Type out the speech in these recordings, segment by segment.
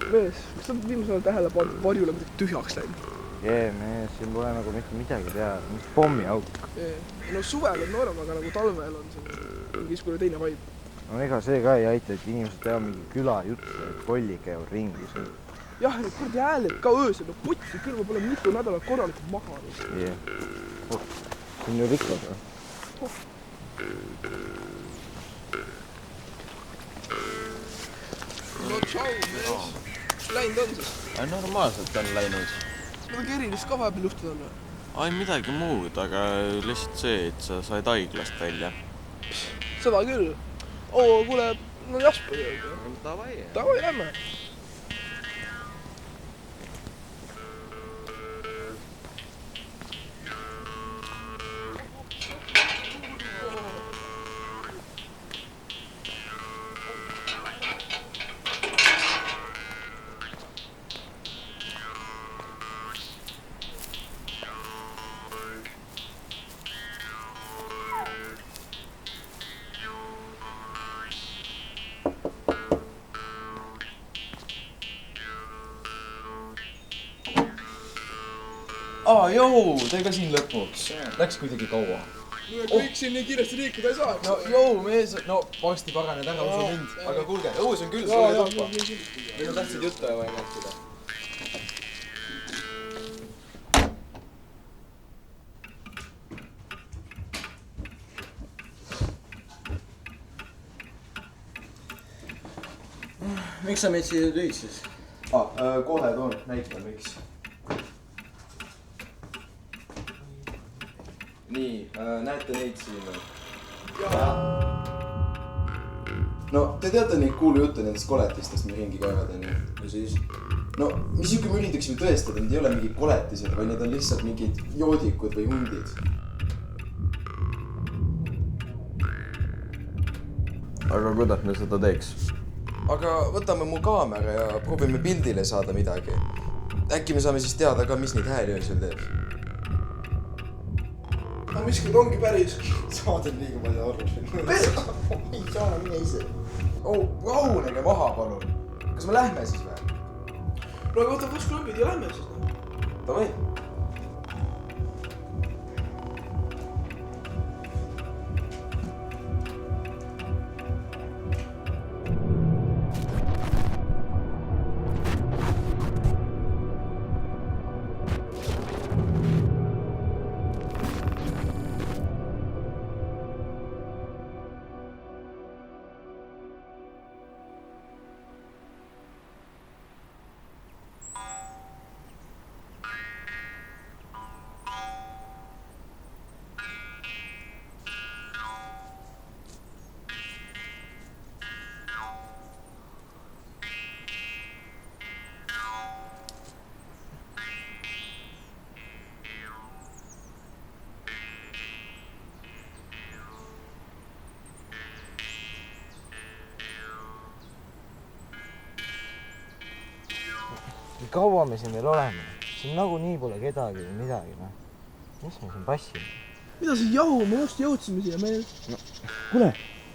Mees, kas sa viimasel ajal tähele pannud, varjule kuidagi tühjaks läinud? Mees, siin pole nagu mitte midagi teha, mingi pommiauk. No suvel on norm, aga nagu talvel on see niisugune teine vaib. No ega see ka ei aita, et inimesed teevad mingi küla juttu, et kollid käivad ringi seal. Jah, need kurdi hääled ka öösel, no putsi küll, ma pole mitu nädalat korralikult maha. See on ju rikkad või? No tšau, mees. Läinud on siis? Normaalselt on läinud. Midagi erilist ka vahepeal juhtud on või? Ai, midagi muud, aga lihtsalt see, et sa said haiglast välja. Seda küll. Oo, kuule, no Jasper jõuga. Davai, lähme. Joo, te ka siin lõpuks. Läks kuidagi kaua. Kõik siin nii kiiresti liikuda ei saa. No joo, mees, no varsti paraned ära, usu mind. Aga kuulge, õus on küll, sulle tuppa. Meil on tähtsad juttu ja vaja rääkida. Miks sa meid siia tõid siis? Kohe toon, näita miks. Nii, näete neid siin või? No, te teate neid kuulujutte nendest koletistest, me ringi käivad enne. Ja siis? No, mis juhul me üritaksime tõestada, need ei ole mingid koletised, vaid need on lihtsalt mingid joodikud või hundid. Aga kuidas me seda teeks? Aga võtame mu kaamera ja proovime pildile saada midagi. Äkki me saame siis teada ka, mis neid hääli öösel teeb. Aga miskid ongi päris. Saad on liiga palju arvanud. Ei saa, mine ise. Rahunege maha, palun. Kas me lähme siis või? No aga võta fosklambid ja lähme siis. Davai. Kaua me siin veel oleme? Siin nagunii pole kedagi või midagi, noh. Mis me siin passime? Mida see jahu, me just jõudsime siia mees. Kuule,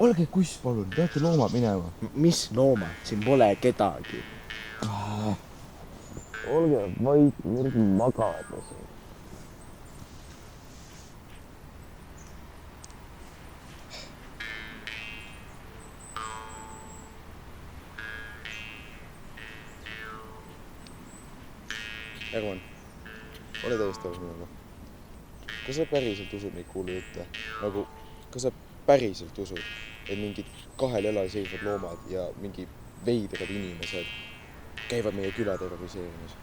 olge kuss, palun, peate loomad minema. Mis loomad? Siin pole kedagi. Olge vait, mürgi magavad siin. Erman, ole täiesti aus minuga. Kas sa päriselt usud neid kuulujutte? Nagu, kas sa päriselt usud, et mingid kahel jalal seisvad loomad ja mingi veidrad inimesed käivad meie küla terroriseerimas?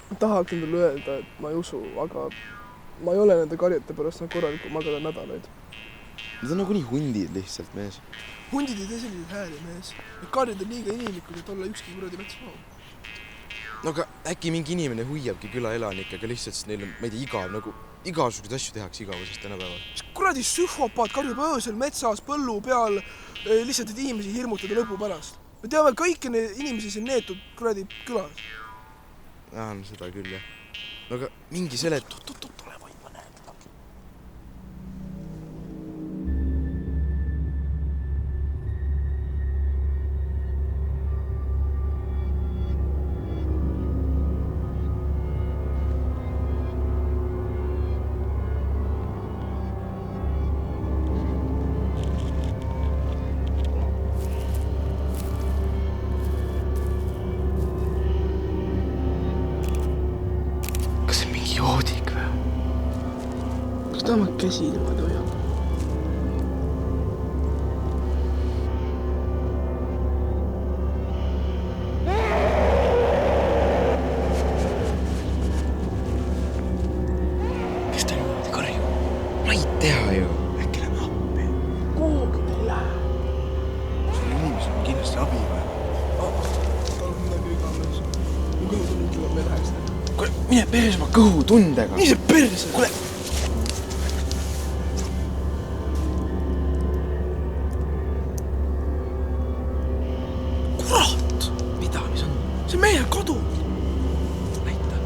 Ma tahaks endale öelda, et ma ei usu, aga ma ei ole nende karjate pärast korralikult magada nädalaid. Need on nagu nii hundid lihtsalt, mees. Hundid ei tee selliseid hääli, mees. Need karjad on liiga inimlikud, et olla ükski kuradi metsmaa. No aga äkki mingi inimene huiabki küla elanikega lihtsalt, sest neil on, ma ei tea, igav, nagu igasuguseid asju tehakse igavusest tänapäeval. Mis kuradi sühhopaat karjub öösel metsas, põllu peal, lihtsalt et inimesi hirmutada lõpu pärast. Me teame kõiki inimesi siin neetud kuradi külas. No seda küll, jah. No aga mingi Tule või ma näen teda. käsi niimoodi hoiab. Kes ta niimoodi karjub? Ma ei tea ju. Äkki lähme appi? Kuhugi ta ei lähe. Sul inimesel on kindlasti abi vaja. Ta on midagi iganes. Mu kõhutund ütleb, et me läheks näha. Kuule, mine perse oma kõhutundega. Nii see perse! Kuule, Kurat! mida, mis on? See on meie kadunud. Näita.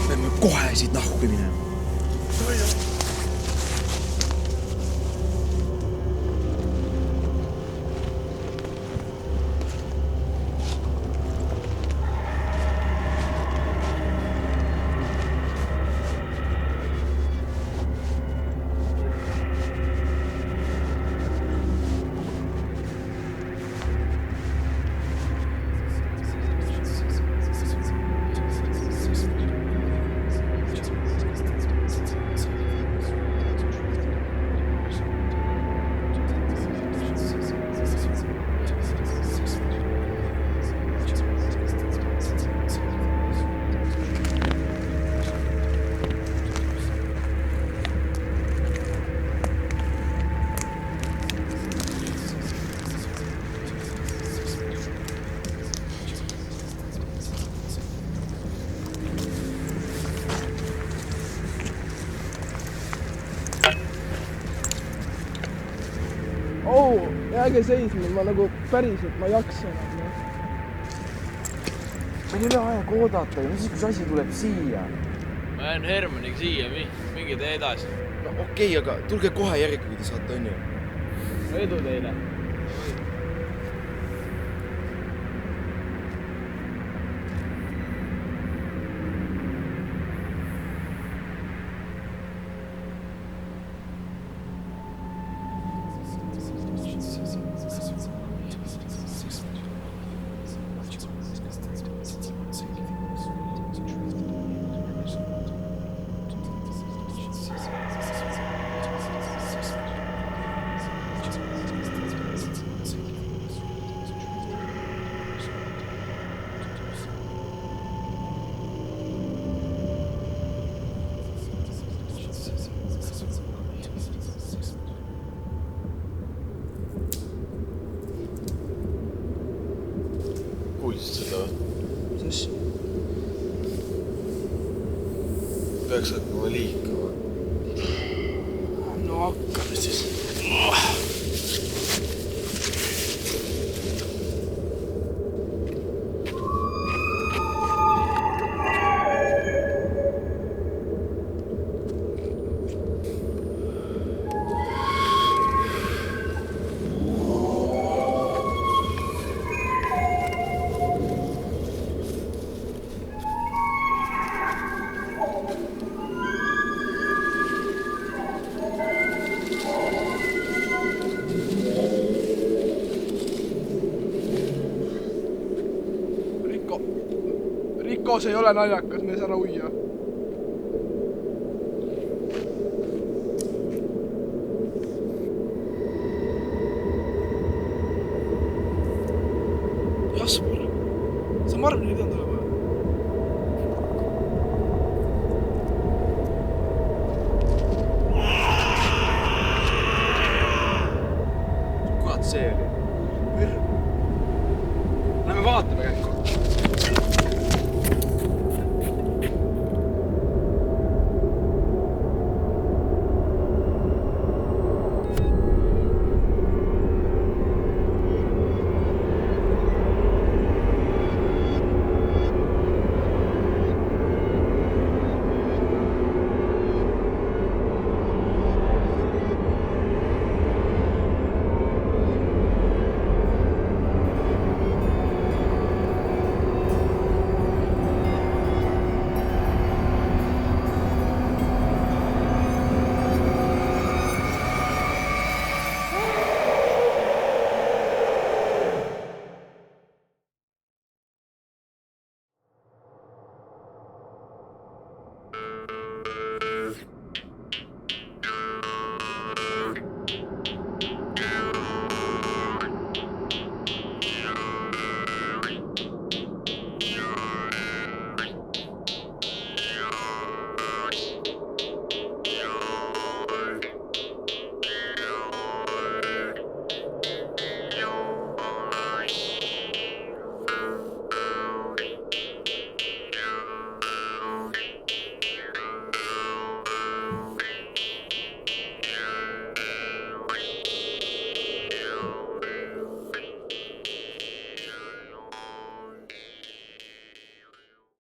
Peame kohe siit nahku minema. Jääge seisma, ma nagu päriselt, ma ei jaksa enam. Meil ei ole aega oodata, mis siis, kui see asi tuleb siia? Ma jään Hermaniga siia, minge tee edasi. No okei, aga tulge kohe järgi, kui te saate, on ju? Edu teile. Kuulsid seda või? Mis asja? Peaks hakkama liikuma. No hakkame siis. Rikko, see ei ole naljakas, me ei saa ära uia.